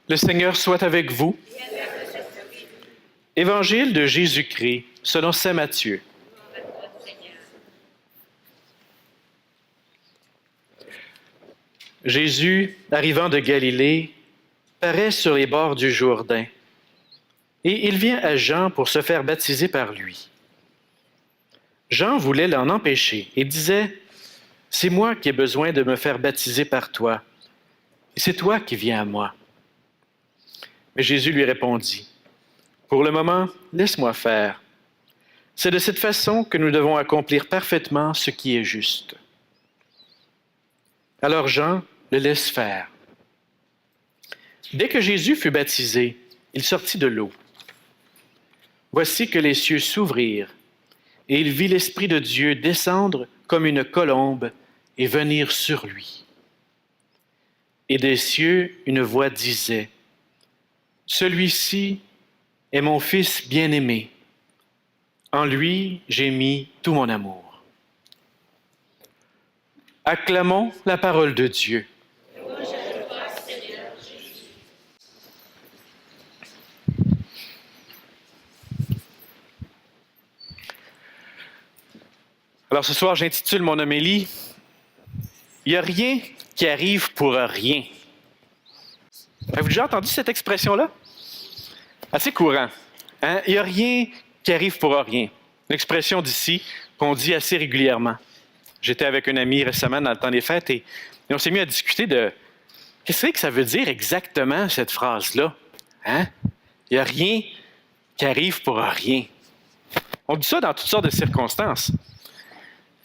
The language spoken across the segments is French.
Le Seigneur soit avec vous. Évangile de Jésus-Christ selon saint Matthieu. Jésus, arrivant de Galilée, paraît sur les bords du Jourdain, et il vient à Jean pour se faire baptiser par lui. Jean voulait l'en empêcher et disait, « C'est moi qui ai besoin de me faire baptiser par toi, et c'est toi qui viens à moi. » Mais Jésus lui répondit, « Pour le moment, laisse-moi faire. C'est de cette façon que nous devons accomplir parfaitement ce qui est juste. » Alors Jean le laisse faire. Dès que Jésus fut baptisé, il sortit de l'eau. Voici que les cieux s'ouvrirent, et il vit l'Esprit de Dieu descendre comme une colombe et venir sur lui. Et des cieux, une voix disait, « Celui-ci est mon Fils bien-aimé. En lui, j'ai mis tout mon amour. » Acclamons la parole de Dieu. Alors ce soir, j'intitule mon homélie « Il n'y a rien qui arrive pour rien ». Avez-vous déjà entendu cette expression-là? Assez courant. Hein? Il n'y a rien qui arrive pour rien. Une expression d'ici qu'on dit assez régulièrement. J'étais avec un ami récemment dans le temps des fêtes et on s'est mis à discuter de qu'est-ce que ça veut dire exactement cette phrase-là? Hein? Il n'y a rien qui arrive pour rien. On dit ça dans toutes sortes de circonstances.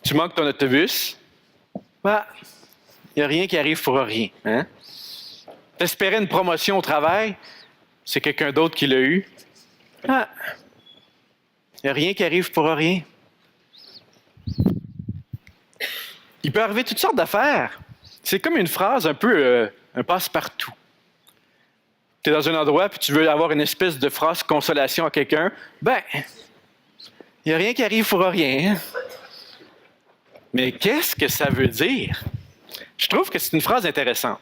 Tu manques ton autobus, bah, il n'y a rien qui arrive pour rien. Hein? Tu espérais une promotion au travail, c'est quelqu'un d'autre qui l'a eu. Ah, il n'y a rien qui arrive pour rien. Il peut arriver toutes sortes d'affaires. C'est comme une phrase un peu un passe-partout. Tu es dans un endroit puis tu veux avoir une espèce de phrase consolation à quelqu'un. Ben, il n'y a rien qui arrive pour rien. Hein? Mais qu'est-ce que ça veut dire? Je trouve que c'est une phrase intéressante.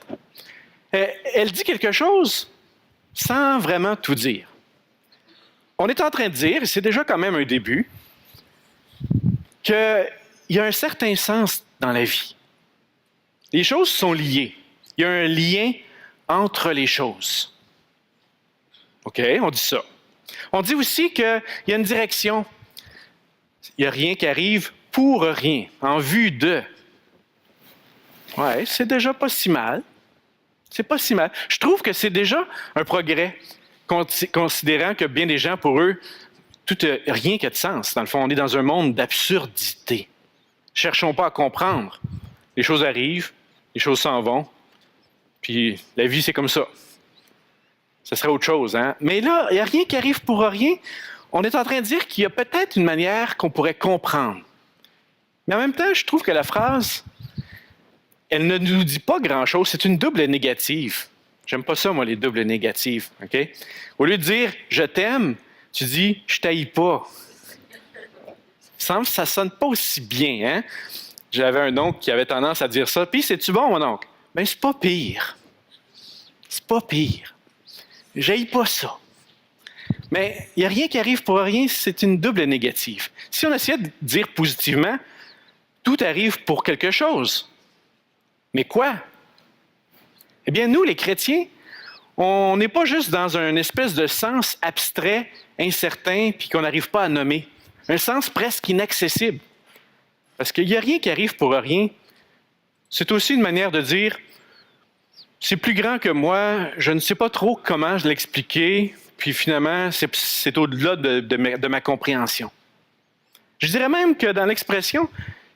Elle dit quelque chose sans vraiment tout dire. On est en train de dire, et c'est déjà quand même un début, qu'il y a un certain sens dans la vie. Les choses sont liées. Il y a un lien entre les choses. OK, on dit ça. On dit aussi qu'il y a une direction. Il n'y a rien qui arrive pour rien, en vue de. Ouais, c'est déjà pas si mal. C'est pas si mal. Je trouve que c'est déjà un progrès, considérant que bien des gens, pour eux, rien qui a de sens. Dans le fond, on est dans un monde d'absurdité. Cherchons pas à comprendre. Les choses arrivent, les choses s'en vont, puis la vie, c'est comme ça. Ce serait autre chose, hein? Mais là, il n'y a rien qui arrive pour rien. On est en train de dire qu'il y a peut-être une manière qu'on pourrait comprendre. Mais en même temps, je trouve que la phrase, elle ne nous dit pas grand-chose. C'est une double négative. J'aime pas ça, moi, les doubles négatives. OK? Au lieu de dire « je t'aime », tu dis « je t'haïs pas ». Ça sonne pas aussi bien, hein? J'avais un oncle qui avait tendance à dire ça. Puis, c'est-tu bon, mon oncle? Ben, c'est pas pire. C'est pas pire. J'haïs pas ça. Mais il n'y a rien qui arrive pour rien, c'est une double négative. Si on essayait de dire positivement, tout arrive pour quelque chose. Mais quoi? Eh bien, nous, les chrétiens, on n'est pas juste dans un espèce de sens abstrait, incertain, puis qu'on n'arrive pas à nommer. Un sens presque inaccessible. Parce qu'il n'y a rien qui arrive pour rien. C'est aussi une manière de dire, c'est plus grand que moi, je ne sais pas trop comment je l'expliquer, puis finalement, c'est au-delà de ma compréhension. Je dirais même que dans l'expression,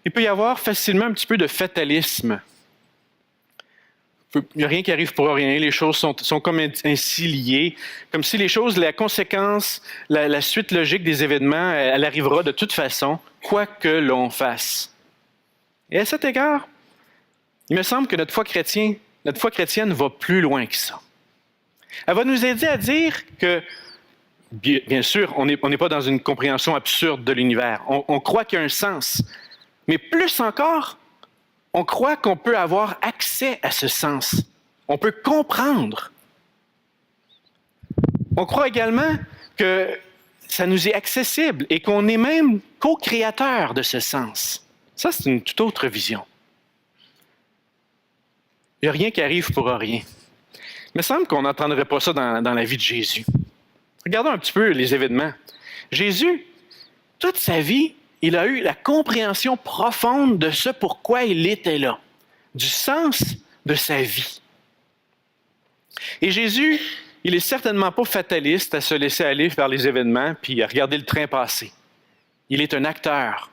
il peut y avoir facilement un petit peu de fatalisme. Il n'y a rien qui arrive pour rien, les choses sont comme ainsi liées, comme si les choses, la conséquence, la suite logique des événements, elle arrivera de toute façon, quoi que l'on fasse. Et à cet égard, il me semble que notre foi chrétienne va plus loin que ça. Elle va nous aider à dire que, bien sûr, on n'est pas dans une compréhension absurde de l'univers. On croit qu'il y a un sens. Mais plus encore, on croit qu'on peut avoir accès à ce sens. On peut comprendre On croit également que ça nous est accessible et qu'on est même co-créateur de ce sens. Ça, c'est une toute autre vision. Il n'y a rien qui arrive pour rien. Il me semble qu'on n'entendrait pas ça dans la vie de Jésus. Regardons un petit peu les événements. Jésus, toute sa vie, il a eu la compréhension profonde de ce pourquoi il était là, du sens de sa vie. Et Jésus, il n'est certainement pas fataliste à se laisser aller par les événements puis à regarder le train passer. Il est un acteur.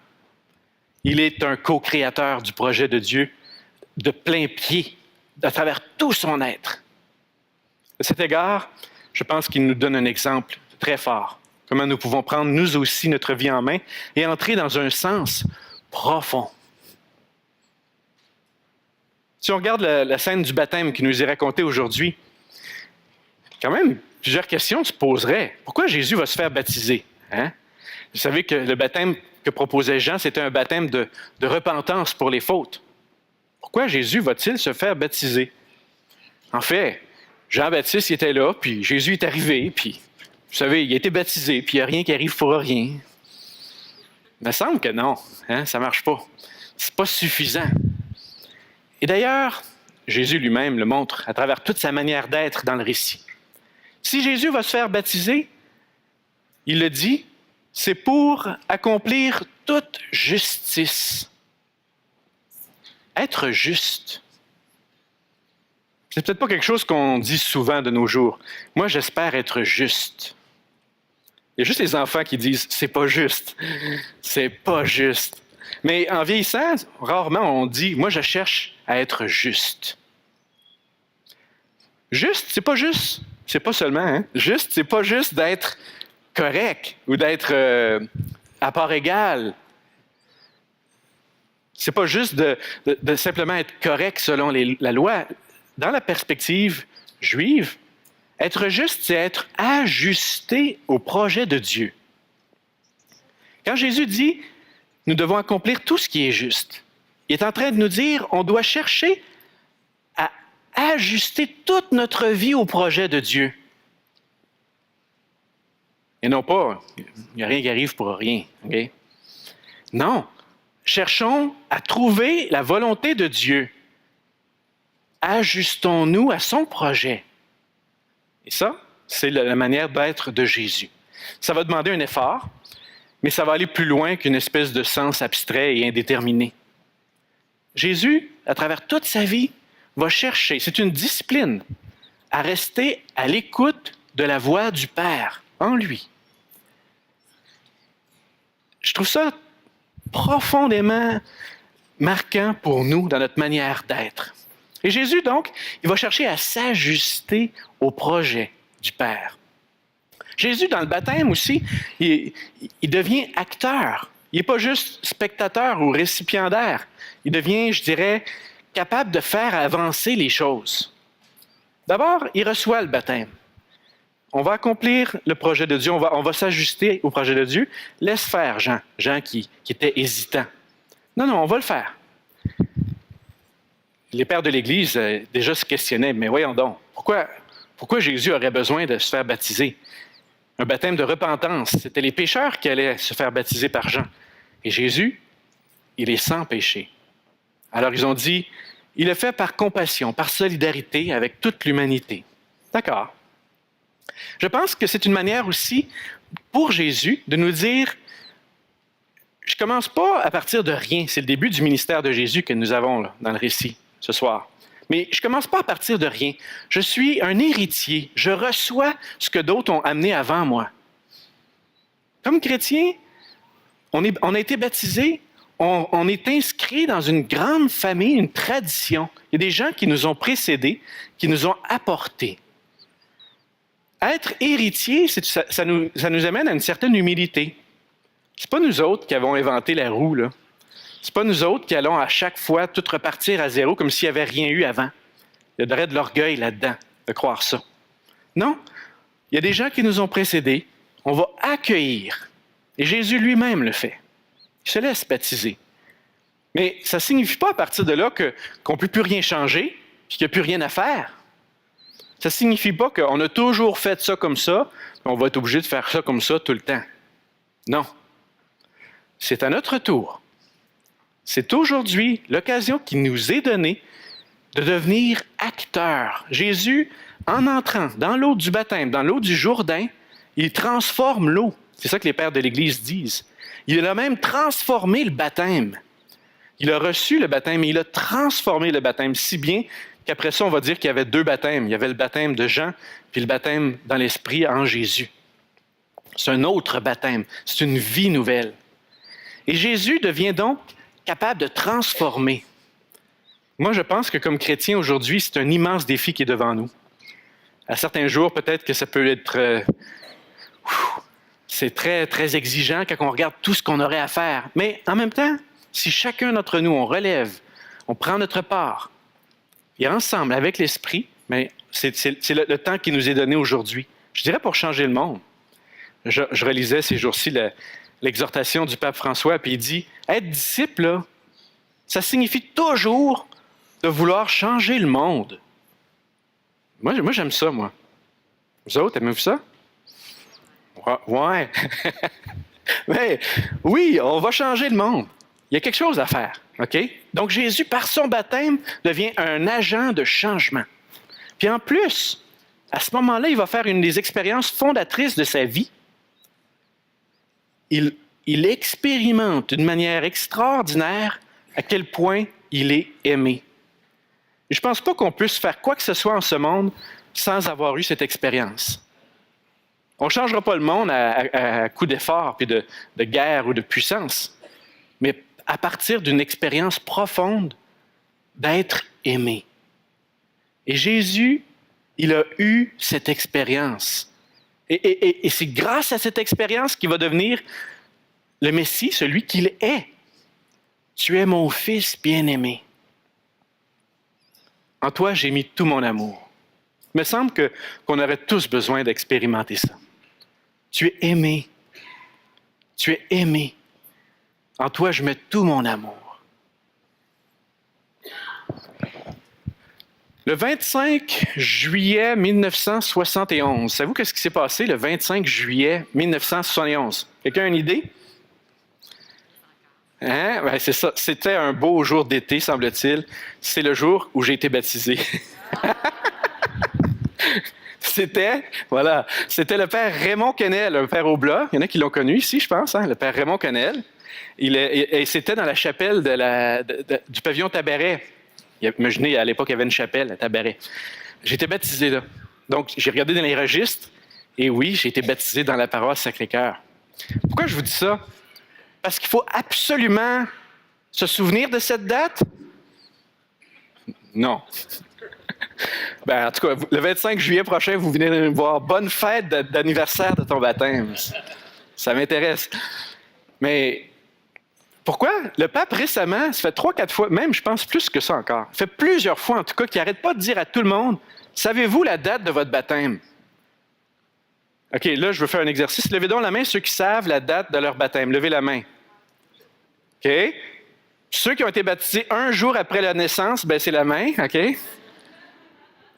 Il est un co-créateur du projet de Dieu de plein pied, à travers tout son être. À cet égard, je pense qu'il nous donne un exemple très fort. Comment nous pouvons prendre nous aussi notre vie en main et entrer dans un sens profond. Si on regarde la scène du baptême qui nous est racontée aujourd'hui, quand même, plusieurs questions se poseraient. Pourquoi Jésus va se faire baptiser? Hein? Vous savez que le baptême que proposait Jean, c'était un baptême de repentance pour les fautes. Pourquoi Jésus va-t-il se faire baptiser? En fait, Jean-Baptiste il était là, puis Jésus est arrivé, puis vous savez, il a été baptisé, puis il n'y a rien qui arrive pour rien. Il me semble que non, hein? Ça ne marche pas. C'est pas suffisant. Et d'ailleurs, Jésus lui-même le montre à travers toute sa manière d'être dans le récit. Si Jésus va se faire baptiser, il le dit, c'est pour accomplir toute justice. Être juste. C'est peut-être pas quelque chose qu'on dit souvent de nos jours. Moi, j'espère être juste. Il y a juste les enfants qui disent « c'est pas juste ». C'est pas juste. Mais en vieillissant, rarement on dit « moi, je cherche à être juste ». Juste, c'est pas juste. C'est pas seulement, hein? Juste, c'est pas juste d'être correct ou d'être à part égale. C'est pas juste de simplement être correct selon la loi. Dans la perspective juive, être juste, c'est être ajusté au projet de Dieu. Quand Jésus dit « nous devons accomplir tout ce qui est juste », il est en train de nous dire on doit chercher à ajuster toute notre vie au projet de Dieu. Et non pas, il n'y a rien qui arrive pour rien. Okay? Non, cherchons à trouver la volonté de Dieu. Ajustons-nous à son projet. Et ça, c'est la manière d'être de Jésus. Ça va demander un effort, mais ça va aller plus loin qu'une espèce de sens abstrait et indéterminé. Jésus, à travers toute sa vie, va chercher, c'est une discipline, à rester à l'écoute de la voix du Père en lui. Je trouve ça profondément marquant pour nous dans notre manière d'être. Et Jésus, donc, il va chercher à s'ajuster au projet du Père. Jésus, dans le baptême aussi, il devient acteur. Il n'est pas juste spectateur ou récipiendaire. Il devient, je dirais, capable de faire avancer les choses. D'abord, il reçoit le baptême. On va accomplir le projet de Dieu, on va s'ajuster au projet de Dieu. Laisse faire Jean qui était hésitant. Non, on va le faire. Les pères de l'Église déjà se questionnaient, mais voyons donc, pourquoi Jésus aurait besoin de se faire baptiser? Un baptême de repentance, c'était les pécheurs qui allaient se faire baptiser par Jean. Et Jésus, il est sans péché. Alors ils ont dit, il le fait par compassion, par solidarité avec toute l'humanité. D'accord. Je pense que c'est une manière aussi pour Jésus de nous dire, je ne commence pas à partir de rien. C'est le début du ministère de Jésus que nous avons là, dans le récit ce soir. Mais je ne commence pas à partir de rien. Je suis un héritier. Je reçois ce que d'autres ont amené avant moi. Comme chrétien, on a été baptisés, on est inscrit dans une grande famille, une tradition. Il y a des gens qui nous ont précédés, qui nous ont apporté. Être héritier, ça nous amène à une certaine humilité. Ce n'est pas nous autres qui avons inventé la roue, là. Ce n'est pas nous autres qui allons à chaque fois tout repartir à zéro comme s'il n'y avait rien eu avant. Il y aurait de l'orgueil là-dedans, de croire ça. Non, il y a des gens qui nous ont précédés. On va accueillir. Et Jésus lui-même le fait. Il se laisse baptiser. Mais ça ne signifie pas à partir de là qu'on ne peut plus rien changer et qu'il n'y a plus rien à faire. Ça ne signifie pas qu'on a toujours fait ça comme ça, on va être obligé de faire ça comme ça tout le temps. Non. C'est à notre tour. C'est aujourd'hui l'occasion qui nous est donnée de devenir acteurs. Jésus, en entrant dans l'eau du baptême, dans l'eau du Jourdain, il transforme l'eau. C'est ça que les pères de l'Église disent. Il a même transformé le baptême. Il a reçu le baptême et il a transformé le baptême si bien qu'après ça, on va dire qu'il y avait 2 baptêmes. Il y avait le baptême de Jean, puis le baptême dans l'Esprit en Jésus. C'est un autre baptême. C'est une vie nouvelle. Et Jésus devient donc capable de transformer. Moi, je pense que comme chrétien aujourd'hui, c'est un immense défi qui est devant nous. À certains jours, peut-être que ça peut être... c'est très, très exigeant quand on regarde tout ce qu'on aurait à faire. Mais en même temps, si chacun d'entre nous, on relève, on prend notre part, et ensemble, avec l'Esprit, mais c'est le temps qui nous est donné aujourd'hui. Je dirais pour changer le monde. Je relisais ces jours-ci l'exhortation du pape François, puis il dit, être disciple, là, ça signifie toujours de vouloir changer le monde. Moi j'aime ça, moi. Vous autres, aimez-vous ça? Ouais. Mais oui, on va changer le monde. Il y a quelque chose à faire, OK? Donc Jésus, par son baptême, devient un agent de changement. Puis en plus, à ce moment-là, il va faire une des expériences fondatrices de sa vie. Il expérimente d'une manière extraordinaire à quel point il est aimé. Et je ne pense pas qu'on puisse faire quoi que ce soit en ce monde sans avoir eu cette expérience. On ne changera pas le monde à coup d'effort, puis de guerre ou de puissance, mais à partir d'une expérience profonde d'être aimé. Et Jésus, il a eu cette expérience. Et c'est grâce à cette expérience qu'il va devenir le Messie, celui qu'il est. Tu es mon Fils bien-aimé. En toi, j'ai mis tout mon amour. Il me semble qu'on aurait tous besoin d'expérimenter ça. Tu es aimé. Tu es aimé. En toi, je mets tout mon amour. Le 25 juillet 1971, savez-vous qu'est-ce qui s'est passé le 25 juillet 1971? Quelqu'un a une idée? Hein? Ben, c'est ça. C'était un beau jour d'été, semble-t-il. C'est le jour où j'ai été baptisé. C'était le père Raymond Quesnel, un père Oblat. Il y en a qui l'ont connu ici, je pense, hein? Le père Raymond Quesnel. Et c'était dans la chapelle du pavillon Tabaret. Imaginez, à l'époque, il y avait une chapelle à Tabaret. J'ai été baptisé là. Donc, j'ai regardé dans les registres, et oui, j'ai été baptisé dans la paroisse Sacré-Cœur. Pourquoi je vous dis ça? Parce qu'il faut absolument se souvenir de cette date? Non. Ben, en tout cas, le 25 juillet prochain, vous venez me voir. Bonne fête d'anniversaire de ton baptême. Ça m'intéresse. Mais pourquoi? Le pape récemment, ça fait 3-4 fois, même je pense plus que ça encore, ça fait plusieurs fois en tout cas, qu'il n'arrête pas de dire à tout le monde, savez-vous la date de votre baptême? OK, là, je veux faire un exercice. Levez donc la main ceux qui savent la date de leur baptême. Levez la main. OK? Ceux qui ont été baptisés un jour après la naissance, baissez la main. OK?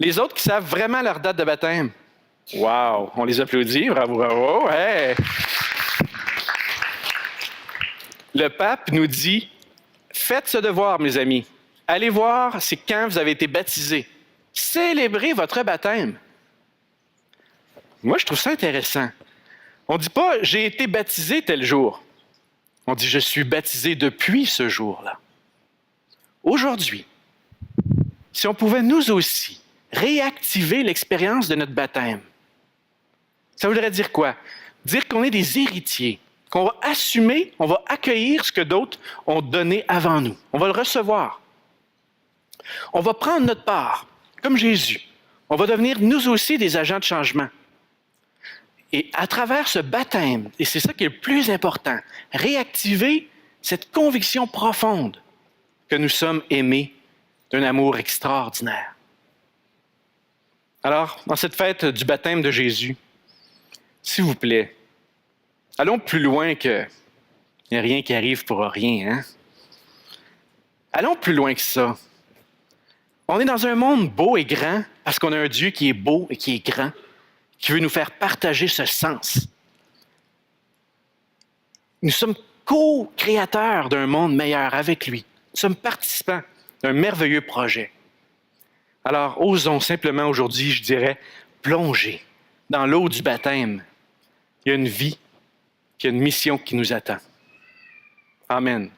Les autres qui savent vraiment leur date de baptême. Wow! On les applaudit. Bravo, bravo. Hey! Le pape nous dit, faites ce devoir, mes amis. Allez voir, c'est quand vous avez été baptisés. Célébrez votre baptême. Moi, je trouve ça intéressant. On ne dit pas, j'ai été baptisé tel jour. On dit, je suis baptisé depuis ce jour-là. Aujourd'hui, si on pouvait nous aussi réactiver l'expérience de notre baptême, ça voudrait dire quoi? Dire qu'on est des héritiers, qu'on va assumer, on va accueillir ce que d'autres ont donné avant nous. On va le recevoir. On va prendre notre part, comme Jésus. On va devenir nous aussi des agents de changement. Et à travers ce baptême, et c'est ça qui est le plus important, réactiver cette conviction profonde que nous sommes aimés d'un amour extraordinaire. Alors, dans cette fête du baptême de Jésus, s'il vous plaît, allons plus loin que « il n'y a rien qui arrive pour rien ». Hein? Allons plus loin que ça. On est dans un monde beau et grand parce qu'on a un Dieu qui est beau et qui est grand, qui veut nous faire partager ce sens. Nous sommes co-créateurs d'un monde meilleur avec lui. Nous sommes participants d'un merveilleux projet. Alors, osons simplement aujourd'hui, je dirais, plonger dans l'eau du baptême. Il y a une vie, il y a une mission qui nous attend. Amen.